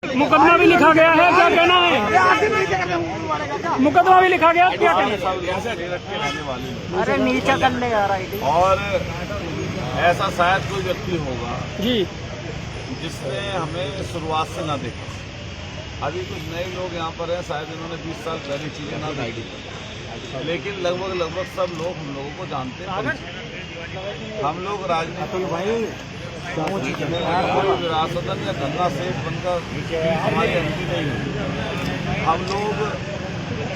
मुकदमा भी लिखा गया है, क्या कहना है? मुकदमा भी लिखा गया, क्या कहना है? अरे नीचे करने जा रहा है। और ऐसा शायद कोई व्यक्ति होगा जी, जिसने हमें शुरुआत से ना देखा। अभी कुछ नए लोग यहाँ पर हैं, शायद इन्होंने 20 साल पहले चीजें ना देखी, लेकिन लगभग सब लोग हम लोगों को जानते हैं। हम लोग राजनीति कोई विरासतन या गंगा सेठ बनकर हमारी एंट्री नहीं है। हम लोग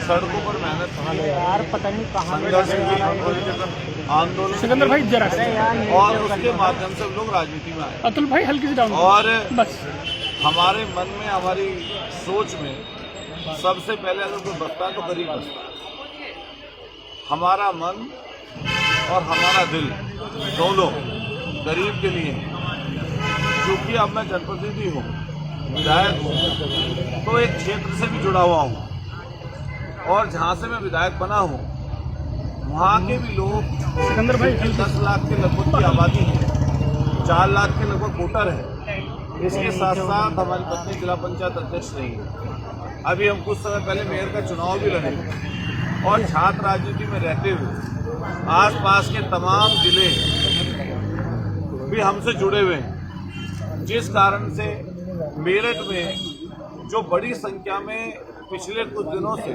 सड़कों पर मेहनत यार पता नहीं कहाँ संघर्ष आंदोलन सिकंदर भाई जरा और उसके माध्यम से हम लोग राजनीति में आए। अतुल भाई हल्की सी डाउन और बस। हमारे मन में, हमारी सोच में सबसे पहले अगर कोई बसता है तो गरीब बसता है। हमारा मन और हमारा दिल दोनों गरीब के लिए है। क्योंकि अब मैं जनप्रतिनिधि हूँ, विधायक हूँ, तो एक क्षेत्र से भी जुड़ा हुआ हूँ, और जहाँ से मैं विधायक बना हूँ वहाँ के भी लोग सिकंदर भाई 10 लाख के लगभग की आबादी है, 4 लाख के लगभग वोटर है। इसके साथ साथ हमारी पत्नी जिला पंचायत अध्यक्ष रही है। अभी हम कुछ समय पहले मेयर का चुनाव भी लड़े, और छात्र राजनीति में रहते हुए आसपास के तमाम जिले भी हमसे जुड़े हुए हैं, जिस कारण से मेरठ में जो बड़ी संख्या में पिछले कुछ दिनों से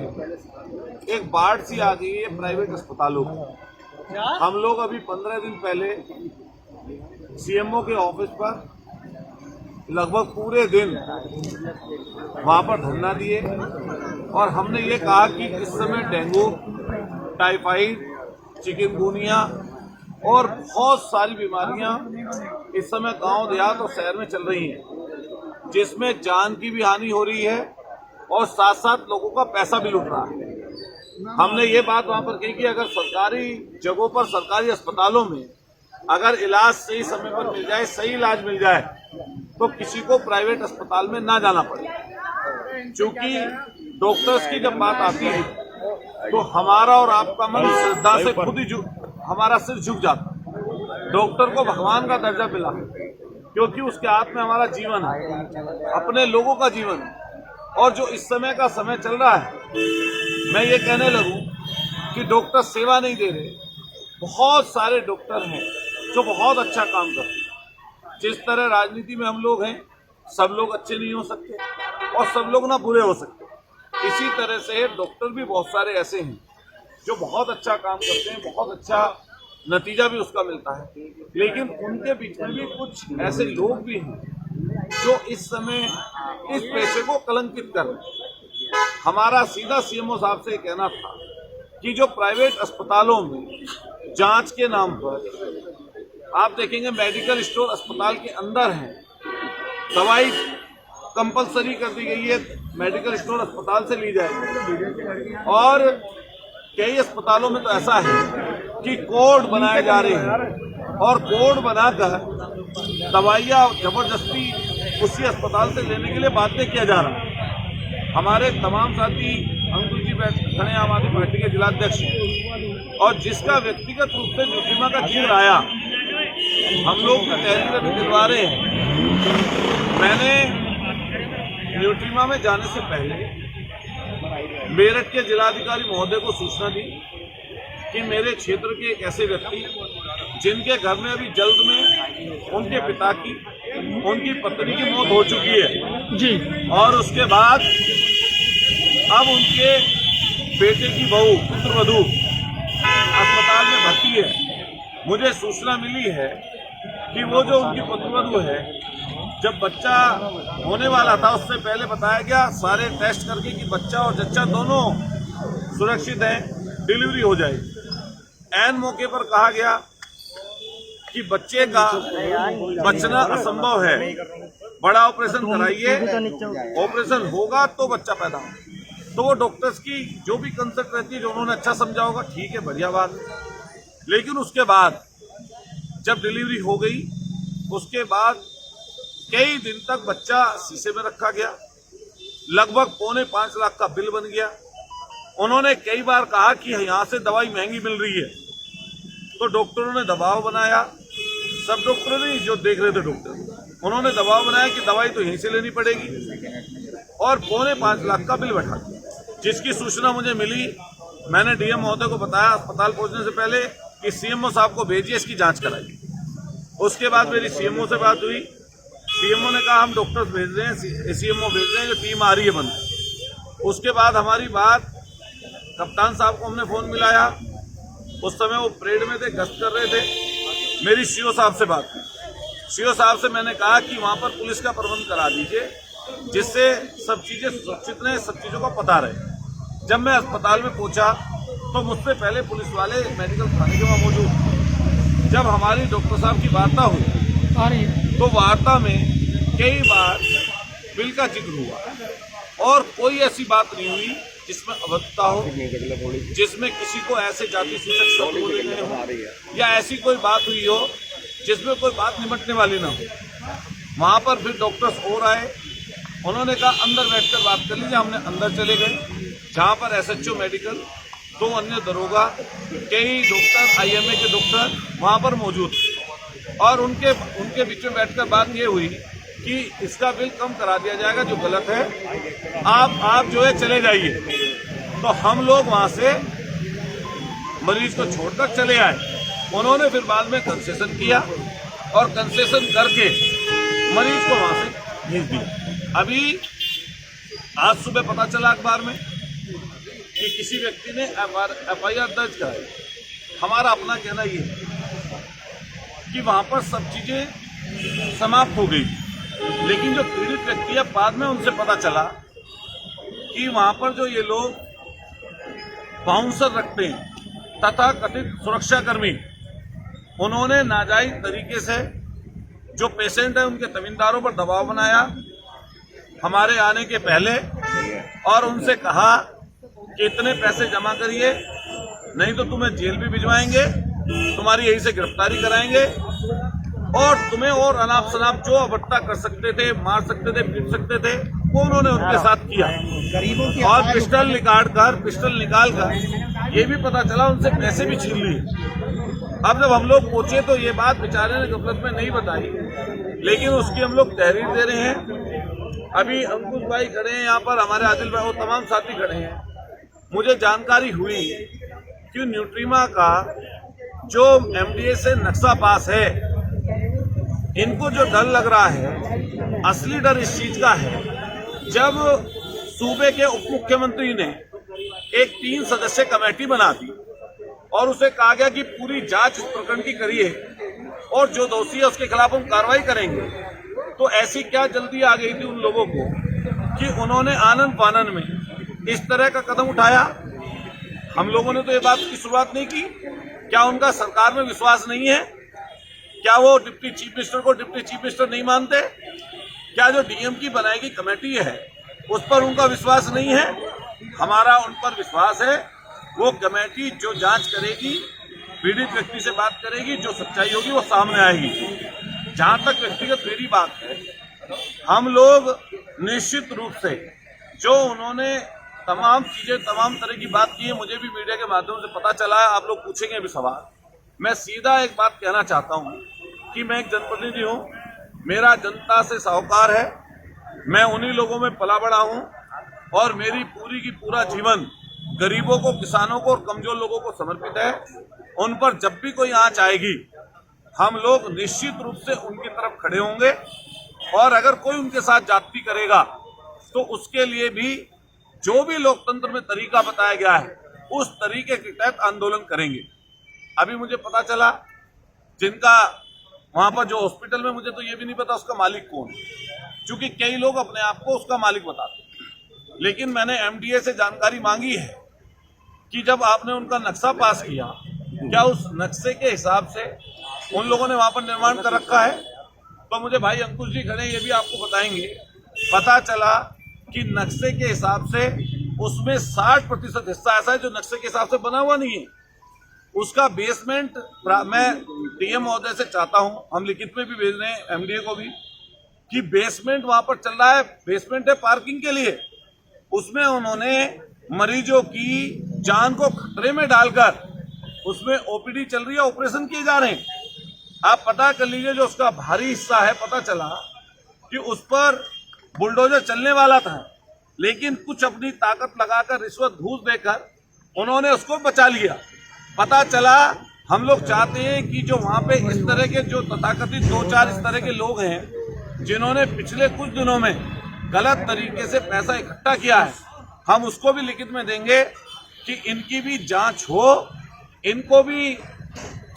एक बाढ़ सी आ गई है प्राइवेट अस्पतालों की। हम लोग अभी 15 दिन पहले सीएमओ के ऑफिस पर लगभग पूरे दिन वहां पर धरना दिए, और हमने ये कहा कि इस समय डेंगू, टाइफाइड, चिकनगुनिया और बहुत सारी बीमारियां इस समय गांव देहात और शहर में चल रही हैं, जिसमें जान की भी हानि हो रही है और साथ साथ लोगों का पैसा भी लुट रहा है। हमने ये बात वहां पर कही कि अगर सरकारी जगहों पर, सरकारी अस्पतालों में अगर इलाज सही समय पर मिल जाए, सही इलाज मिल जाए, तो किसी को प्राइवेट अस्पताल में ना जाना पड़े। क्योंकि डॉक्टर्स की जब बात आती है तो हमारा और आपका मन श्रद्धा से खुद ही हमारा सिर झुक जाता। डॉक्टर को भगवान का दर्जा मिला, क्योंकि उसके हाथ में हमारा जीवन है, अपने लोगों का जीवन है। और जो इस समय का समय चल रहा है, मैं ये कहने लगूं कि डॉक्टर सेवा नहीं दे रहे। बहुत सारे डॉक्टर हैं जो बहुत अच्छा काम करते हैं। जिस तरह राजनीति में हम लोग हैं, सब लोग अच्छे नहीं हो सकते और सब लोग ना बुरे हो सकते। इसी तरह से डॉक्टर भी बहुत सारे ऐसे हैं जो बहुत अच्छा काम करते हैं, बहुत अच्छा नतीजा भी उसका मिलता है। लेकिन उनके बीच में भी कुछ ऐसे लोग भी हैं जो इस समय इस पेशे को कलंकित कर रहे हैं। हमारा सीधा सीएमओ साहब से कहना था कि जो प्राइवेट अस्पतालों में जांच के नाम पर आप देखेंगे मेडिकल स्टोर अस्पताल के अंदर हैं, दवाई कंपलसरी कर दी गई है, मेडिकल स्टोर अस्पताल से ली जाएगी। और कई अस्पतालों में तो ऐसा है कि कोड बनाए जा रहे हैं, और कोड बनाकर दवाइयाँ जबरदस्ती उसी अस्पताल से लेने के लिए बाध्य किया जा रहा है। हमारे तमाम साथी अंकुर जी खड़े आम आदमी पार्टी के जिलाध्यक्ष हैं, और जिसका व्यक्तिगत रूप से न्यूट्रीमा का जिक्र आया, हम लोग तहरीर अभी दिलवा रहे हैं। मैंने न्यूट्रीमा में जाने से पहले मेरठ के जिलाधिकारी महोदय को सूचना दी कि मेरे क्षेत्र के एक ऐसे व्यक्ति जिनके घर में अभी जल्द में उनके पिता की, उनकी पत्नी की मौत हो चुकी है जी, और उसके बाद अब उनके बेटे की बहू, पुत्रवधू अस्पताल में भर्ती है। मुझे सूचना मिली है कि वो जो उनकी पुत्रवधू है, जब बच्चा होने वाला था उससे पहले बताया गया सारे टेस्ट करके कि बच्चा और जच्चा दोनों सुरक्षित हैं, डिलीवरी हो जाएगी। ऐन मौके पर कहा गया कि बच्चे का बचना असंभव है, बड़ा ऑपरेशन कराइए, ऑपरेशन होगा तो बच्चा पैदा होगा। तो वो डॉक्टर्स की जो भी कंसल्ट रहती है, जो उन्होंने अच्छा समझा होगा, ठीक है, बढ़िया बात है। लेकिन उसके बाद जब डिलीवरी हो गई, उसके बाद कई दिन तक बच्चा शीशे में रखा गया, लगभग 4.25 लाख का बिल बन गया। उन्होंने कई बार कहा कि यहाँ से दवाई महंगी मिल रही है, तो डॉक्टरों ने दबाव बनाया। सब डॉक्टर नहीं, जो देख रहे थे डॉक्टर, उन्होंने दबाव बनाया कि दवाई तो यहीं से लेनी पड़ेगी और 4.25 लाख का बिल बैठा दिया। जिसकी सूचना मुझे मिली, मैंने डीएम महोदय को बताया अस्पताल पहुंचने से पहले कि सीएमओ साहब को भेजिए, इसकी जांच कराइए। उसके बाद मेरी सीएमओ से बात हुई। सीएमओ ने कहा हम डॉक्टर्स भेज रहे हैं, सीएमओ भेज रहे हैं, जो टीम आ रही है बंद। उसके बाद हमारी बात कप्तान साहब को हमने फोन मिलाया। उस समय वो परेड में थे, गश्त कर रहे थे। मेरी सीओ साहब से बात हुई। सीओ साहब से मैंने कहा कि वहां पर पुलिस का प्रबंध करा दीजिए, जिससे सब चीजें सुरक्षित रहे, सब चीजों का पता रहे। जब मैं अस्पताल में पहुंचा तो मुझसे पहले पुलिस वाले मेडिकल थाने के वहां मौजूद थे। जब हमारी डॉक्टर साहब की वार्ता हुई तो वार्ता में कई बार बिल का जिक्र हुआ और कोई ऐसी बात नहीं हुई जिसमें अभद्रता हो, जिसमें किसी को ऐसे जाति सूचक शब्द बोले गए हो या ऐसी कोई बात हुई हो जिसमें कोई बात निपटने वाली ना हो। वहां पर फिर डॉक्टर्स और आए, उन्होंने कहा अंदर बैठकर बात कर लीजिए। हमने अंदर चले गए, जहां पर एसएचओ मेडिकल, 2 अन्य दरोगा, कई डॉक्टर, आईएमए के डॉक्टर वहां पर मौजूद थे और उनके बीच में बैठकर बात ये हुई कि इसका बिल कम करा दिया जाएगा, जो गलत है आप जो है चले जाइए। तो हम लोग वहां से मरीज को छोड़कर चले आए। उन्होंने फिर बाद में कंसेशन किया और कंसेशन करके मरीज को वहां से भेज दिया। अभी आज सुबह पता चला अखबार में कि किसी व्यक्ति ने एफआईआर दर्ज कराई। हमारा अपना कहना ये है कि वहां पर सब चीजें समाप्त हो गई, लेकिन जो पीड़ित व्यक्ति है, बाद में उनसे पता चला कि वहां पर जो ये लोग बाउंसर रखते हैं तथा कथित सुरक्षाकर्मी, उन्होंने नाजायज तरीके से जो पेशेंट है उनके तमीनदारों पर दबाव बनाया हमारे आने के पहले और उनसे कहा कि इतने पैसे जमा करिए, नहीं तो तुम्हें जेल भी भिजवाएंगे, तुम्हारी यहीं से गिरफ्तारी कराएंगे और तुम्हें और अनाप शनाप जो अभद्रता कर सकते थे, मार सकते थे, पीट सकते थे, वो उन्होंने उनके साथ किया। और पिस्टल निकाल कर ये भी पता चला उनसे पैसे भी छीन लिए। अब जब हम लोग पहुंचे तो ये बात बेचारे ने गफलत में नहीं बताई, लेकिन उसकी हम लोग तहरीर दे रहे हैं। अभी अंकुश भाई खड़े हैं यहाँ पर, हमारे आदिल भाई, वो तमाम साथी खड़े हैं। मुझे जानकारी हुई कि न्यूट्रीमा का जो एमडीए से नक्शा पास है, इनको जो डर लग रहा है, असली डर इस चीज का है, जब सूबे के उप मुख्यमंत्री ने एक 3 सदस्य कमेटी बना दी और उसे कहा गया कि पूरी जांच इस प्रकरण की करिए और जो दोषी है उसके खिलाफ हम कार्रवाई करेंगे, तो ऐसी क्या जल्दी आ गई थी उन लोगों को कि उन्होंने आनन फानन में इस तरह का कदम उठाया। हम लोगों ने तो ये बात की शुरुआत नहीं की। क्या उनका सरकार में विश्वास नहीं है? क्या वो डिप्टी चीफ मिनिस्टर को डिप्टी चीफ मिनिस्टर नहीं मानते? क्या जो डीएम की बनाई गई कमेटी है उस पर उनका विश्वास नहीं है? हमारा उन पर विश्वास है। वो कमेटी जो जांच करेगी, पीड़ित व्यक्ति से बात करेगी, जो सच्चाई होगी वो सामने आएगी। जहां तक व्यक्तिगत मेरी बात है, हम लोग निश्चित रूप से जो उन्होंने तमाम चीजें, तमाम तरह की बात की है, मुझे भी मीडिया के माध्यम से पता चला है, आप लोग पूछेंगे अभी सवाल। मैं सीधा एक बात कहना चाहता हूं कि मैं एक जनप्रतिनिधि हूं, मेरा जनता से साहूकार है, मैं उन्हीं लोगों में पला बड़ा हूं और मेरी पूरी की पूरा जीवन गरीबों को, किसानों को और कमजोर लोगों को समर्पित है। उन पर जब भी कोई आंच आएगी, हम लोग निश्चित रूप से उनकी तरफ खड़े होंगे और अगर कोई उनके साथ जाति करेगा तो उसके लिए भी जो भी लोकतंत्र में तरीका बताया गया है उस तरीके के तहत आंदोलन करेंगे। अभी मुझे पता चला जिनका वहां पर जो हॉस्पिटल में, मुझे तो ये भी नहीं पता उसका मालिक कौन है, क्योंकि कई लोग अपने आप को उसका मालिक बताते हैं। लेकिन मैंने एमडीए से जानकारी मांगी है कि जब आपने उनका नक्शा पास किया, क्या उस नक्शे के हिसाब से उन लोगों ने वहां पर निर्माण कर रखा है? तो मुझे भाई अंकुश जी खड़े, ये भी आपको बताएंगे। पता चला कि नक्शे के हिसाब से उसमें 60% हिस्सा ऐसा है जो नक्शे के हिसाब से बना हुआ नहीं है। उसका बेसमेंट, मैं डीएम महोदय से चाहता हूं, हम लिखित में भी भेज रहे हैं एमडीए को भी, कि बेसमेंट वहां पर चल रहा है, बेसमेंट है पार्किंग के लिए। उसमें उन्होंने मरीजों की जान को खतरे में डालकर उसमें ओपीडी चल रही है, ऑपरेशन किए जा रहे हैं। आप पता कर लीजिए, जो उसका भारी हिस्सा है, पता चला कि उस पर बुलडोजर चलने वाला था, लेकिन कुछ अपनी ताकत लगाकर रिश्वत घूस देकर उन्होंने उसको बचा लिया। पता चला हम लोग चाहते हैं कि जो वहां पे इस तरह के जो तथाकथित 2-4 इस तरह के लोग हैं जिन्होंने पिछले कुछ दिनों में गलत तरीके से पैसा इकट्ठा किया है, हम उसको भी लिखित में देंगे कि इनकी भी जांच हो, इनको भी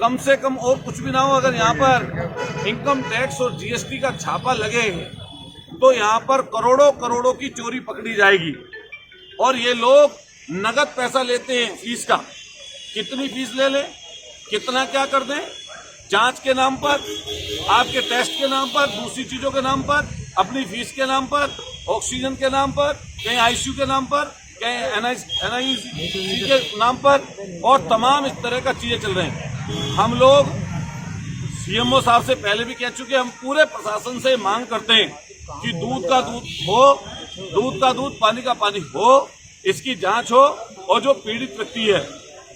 कम से कम और कुछ भी ना हो, अगर यहाँ पर इनकम टैक्स और जीएसटी का छापा लगे तो यहाँ पर करोड़ों करोड़ों की चोरी पकड़ी जाएगी। और ये लोग नगद पैसा लेते हैं फीस का, कितनी फीस ले लें, कितना क्या कर दें, जांच के नाम पर, आपके टेस्ट के नाम पर, दूसरी चीजों के नाम पर, अपनी फीस के नाम पर, ऑक्सीजन के नाम पर, कहीं आईसीयू के नाम पर, कहीं एनआईसी के नाम पर, और तमाम इस तरह का चीजें चल रहे हैं। हम लोग सीएमओ साहब से पहले भी कह चुके, हम पूरे प्रशासन से मांग करते हैं कि दूध का दूध हो, दूध का दूध, पानी का पानी हो, इसकी जांच हो, और जो पीड़ित व्यक्ति है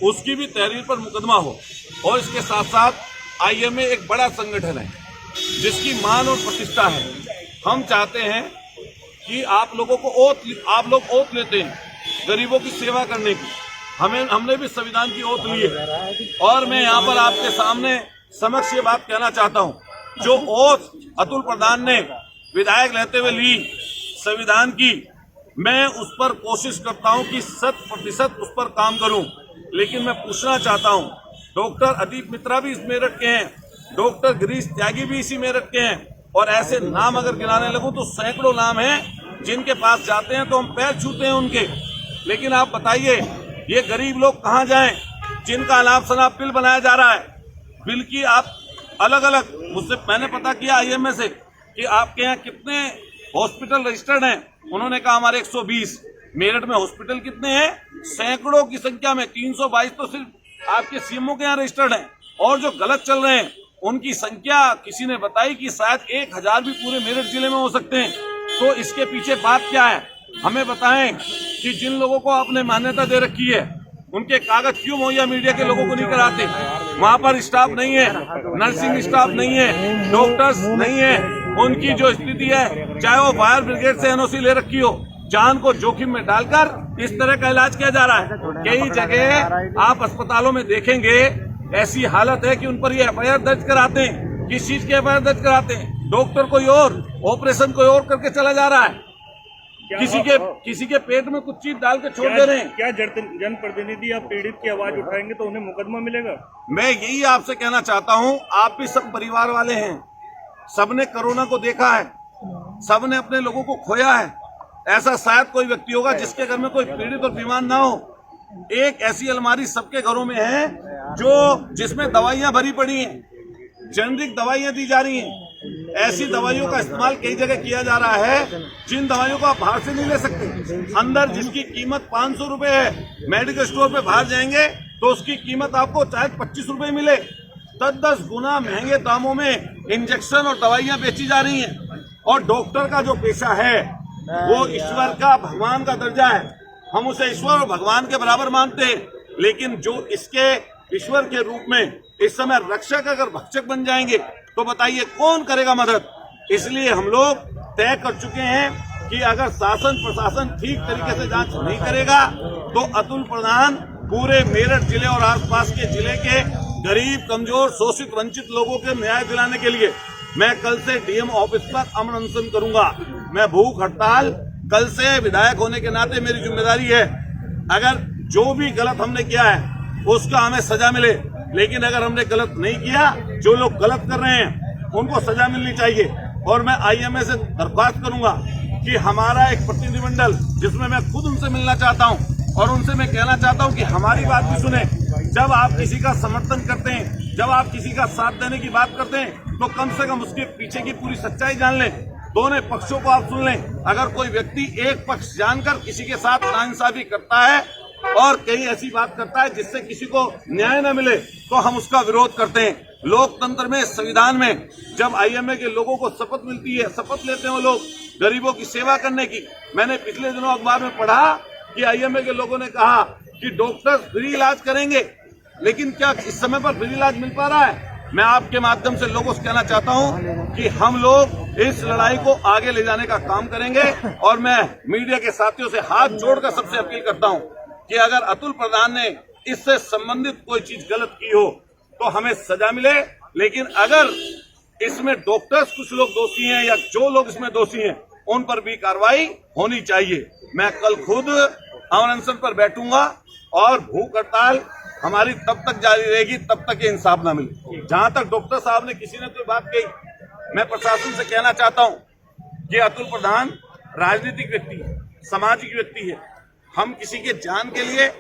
उसकी भी तहरीर पर मुकदमा हो। और इसके साथ साथ आईएमए एक बड़ा संगठन है जिसकी मान और प्रतिष्ठा है। हम चाहते हैं कि आप लोगों को आप लोग ओथ लेते हैं गरीबों की सेवा करने की, हमने भी संविधान की ओथ ली है। और मैं यहाँ पर आपके सामने समक्ष ये बात कहना चाहता हूँ, जो ओथ अतुल प्रधान ने विधायक रहते हुए ली संविधान की, मैं उस पर कोशिश करता हूँ कि 100% उस पर काम करूँ। लेकिन मैं पूछना चाहता हूँ, डॉक्टर अदीप मित्रा भी इस मेरठ के हैं, डॉक्टर गिरीश त्यागी भी इसी मेरठ के हैं, और ऐसे नाम अगर गिनाने लगूं तो सैकड़ों नाम हैं जिनके पास जाते हैं तो हम पैर छूते हैं उनके। लेकिन आप बताइए, ये गरीब लोग कहाँ जाएं जिनका अनाप शनाप बिल बनाया जा रहा है। बिल की आप अलग अलग, मुझसे मैंने पता किया आईएमए से कि आपके यहाँ कितने हॉस्पिटल रजिस्टर्ड हैं, उन्होंने कहा हमारे 120। मेरठ में हॉस्पिटल कितने हैं? सैकड़ों की संख्या में, 322 तो सिर्फ आपके सीएमओ के यहाँ रजिस्टर्ड हैं, और जो गलत चल रहे हैं उनकी संख्या किसी ने बताई कि शायद 1000 भी पूरे मेरठ जिले में हो सकते हैं। तो इसके पीछे बात क्या है, हमें बताएं कि जिन लोगों को आपने मान्यता दे रखी है उनके कागज क्यों मुहैया मीडिया के लोगों को नहीं कराते? वहां पर स्टाफ नहीं है, नर्सिंग स्टाफ नहीं है, डॉक्टर्स नहीं है, उनकी जो स्थिति है, चाहे वो फायर ब्रिगेड से एनओसी ले रखी हो, जान को जोखिम में डालकर इस तरह का इलाज किया जा रहा है। कई जगह आप अस्पतालों में देखेंगे ऐसी हालत है कि उन पर ये एफआईआर दर्ज कराते हैं। किस चीज की एफआईआर दर्ज कराते हैं? डॉक्टर कोई और, ऑपरेशन कोई और करके चला जा रहा है, किसी के पेट में कुछ चीज डाल के छोड़ दे रहे हैं। क्या जनप्रतिनिधि या पीड़ित की आवाज उठाएंगे तो उन्हें मुकदमा मिलेगा? मैं यही आपसे कहना चाहता हूँ, आप भी सब परिवार वाले हैं, सबने कोरोना को देखा है, सबने अपने लोगों को खोया है। ऐसा शायद कोई व्यक्ति होगा जिसके घर में कोई पीड़ित और बीमार ना हो। एक ऐसी अलमारी सबके घरों में है जिसमें दवाइयां भरी पड़ी हैं, जेनरिक दवाइयां दी जा रही हैं। ऐसी दवाइयों का इस्तेमाल कई जगह किया जा रहा है जिन दवाइयों को आप बाहर से नहीं ले सकते। अंदर जिसकी कीमत 500 रुपए है, मेडिकल स्टोर पे बाहर जाएंगे तो उसकी कीमत आपको चाहे 25 रुपए मिले, 10 गुना महंगे दामों में इंजेक्शन और दवाइयां बेची जा रही हैं। और डॉक्टर का जो पेशा है वो ईश्वर का, भगवान का दर्जा है, हम उसे ईश्वर और भगवान के बराबर मानते हैं। लेकिन जो इसके ईश्वर के रूप में इस समय रक्षक अगर भक्षक बन जाएंगे तो बताइए कौन करेगा मदद? इसलिए हम लोग तय कर चुके हैं कि अगर शासन प्रशासन ठीक तरीके से जांच नहीं करेगा तो अतुल प्रधान पूरे मेरठ जिले और आसपास के जिले के गरीब, कमजोर, शोषित, वंचित लोगों के न्याय दिलाने के लिए मैं कल से डीएम ऑफिस पर अमन अनशन करूंगा। मैं भूख हड़ताल कल से विधायक होने के नाते मेरी जिम्मेदारी है। अगर जो भी गलत हमने किया है उसका हमें सजा मिले, लेकिन अगर हमने गलत नहीं किया, जो लोग गलत कर रहे हैं उनको सजा मिलनी चाहिए। और मैं आईएमए से दरख्वास्त करूंगा कि हमारा एक प्रतिनिधिमंडल, जिसमें मैं खुद उनसे मिलना चाहता हूं और उनसे मैं कहना चाहता हूं कि हमारी बात भी सुने। जब आप किसी का समर्थन करते हैं, जब आप किसी का साथ देने की बात करते हैं तो कम से कम उसके पीछे की पूरी सच्चाई जान लें, दोनों पक्षों को आप सुन लें। अगर कोई व्यक्ति एक पक्ष जानकर किसी के साथ नाइंसाफी करता है और कहीं ऐसी बात करता है जिससे किसी को न्याय न मिले तो हम उसका विरोध करते हैं। लोकतंत्र में, संविधान में जब आईएमए के लोगों को शपथ मिलती है, शपथ लेते हैं वो लोग गरीबों की सेवा करने की। मैंने पिछले दिनों अखबार में पढ़ा कि आईएमए के लोगों ने कहा कि डॉक्टर फ्री इलाज करेंगे, लेकिन क्या इस समय पर फ्री इलाज मिल पा रहा है? मैं आपके माध्यम से लोगों से कहना चाहता हूं कि हम लोग इस लड़ाई को आगे ले जाने का काम करेंगे और मैं मीडिया के साथियों से हाथ जोड़कर सबसे अपील करता हूं कि अगर अतुल प्रधान ने इससे संबंधित कोई चीज गलत की हो तो हमें सजा मिले, लेकिन अगर इसमें डॉक्टर्स कुछ लोग दोषी हैं या जो लोग इसमें दोषी हैं उन पर भी कार्रवाई होनी चाहिए। मैं कल खुद अमर अनशन पर बैठूंगा और भूख हड़ताल हमारी तब तक जारी रहेगी तब तक ये इंसाफ ना मिले। जहां तक डॉक्टर साहब ने किसी ने कोई बात कही, मैं प्रशासन से कहना चाहता हूं कि अतुल प्रधान राजनीतिक व्यक्ति है, सामाजिक व्यक्ति है। हम किसी के जान के लिए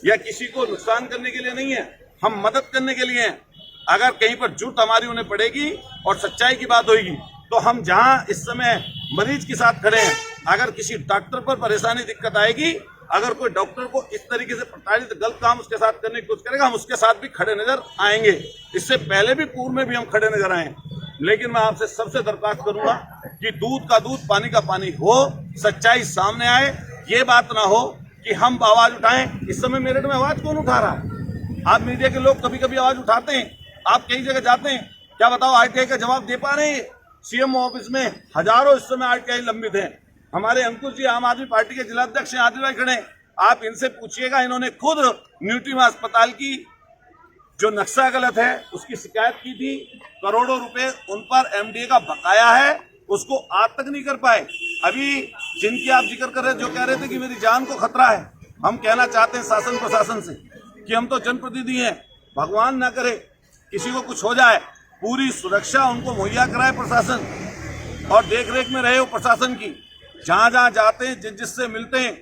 या किसी को नुकसान करने के लिए नहीं है, हम मदद करने के लिए हैं। अगर कहीं पर झूठ हमारी उन्हें पड़ेगी और सच्चाई की बात होगी तो हम जहां इस समय मरीज के साथ खड़े हैं, अगर किसी डॉक्टर पर परेशानी दिक्कत आएगी, अगर कोई डॉक्टर को इस तरीके से प्रताड़ित गलत काम उसके साथ करने की कोशिश करेगा, हम उसके साथ भी खड़े नजर आएंगे। इससे पहले भी पूर्व में भी हम खड़े नजर आए। लेकिन मैं आपसे सबसे दरख्वास्त करूंगा कि दूध का दूध पानी का पानी हो, सच्चाई सामने आए। ये बात ना हो कि हम आवाज उठाएं। इस समय मेरठ में आवाज कौन उठा रहा है? आप मीडिया के लोग कभी कभी आवाज उठाते हैं, आप कई जगह जाते हैं, क्या बताओ आरटीआई का जवाब दे पा रहे हैं? सीएम ऑफिस में हजारों इस समय आरटीआई लंबित हैं। हमारे अंकुश जी आम आदमी पार्टी के जिलाध्यक्ष हैं, आदिल भाई खड़े हैं, आप इनसे पूछिएगा। इन्होंने खुद न्यूट्रीमा अस्पताल की जो नक्शा गलत है उसकी शिकायत की थी, करोड़ों रुपए उन पर एमडीए का बकाया है, उसको आज तक नहीं कर पाए। अभी जिनकी आप जिक्र कर रहे जो कह रहे थे कि मेरी जान को खतरा है, हम कहना चाहते हैं शासन प्रशासन से कि हम तो जनप्रतिनिधि हैं, भगवान ना करे किसी को कुछ हो जाए, पूरी सुरक्षा उनको मुहैया कराए प्रशासन और देखरेख में रहे हो प्रशासन की। जहां जहां जाते हैं, जिससे मिलते हैं,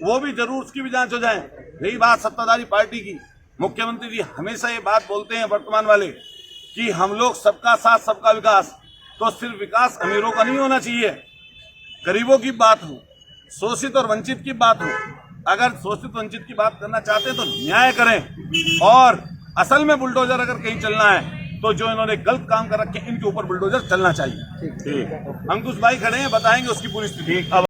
वो भी जरूर उसकी भी जांच हो जाए। रही बात सत्ताधारी पार्टी की, मुख्यमंत्री जी हमेशा ये बात बोलते हैं वर्तमान वाले कि हम लोग सबका साथ सबका विकास, तो सिर्फ विकास अमीरों का नहीं होना चाहिए, गरीबों की बात हो, शोषित और वंचित की बात हो। अगर शोषित वंचित की बात करना चाहते हैं तो न्याय करें, और असल में बुलडोजर अगर कहीं चलना है तो जो इन्होंने गलत काम कर रखे इनके ऊपर बुलडोजर चलना चाहिए। ठीक, अंकुश भाई खड़े हैं, बताएंगे उसकी पूरी स्थिति।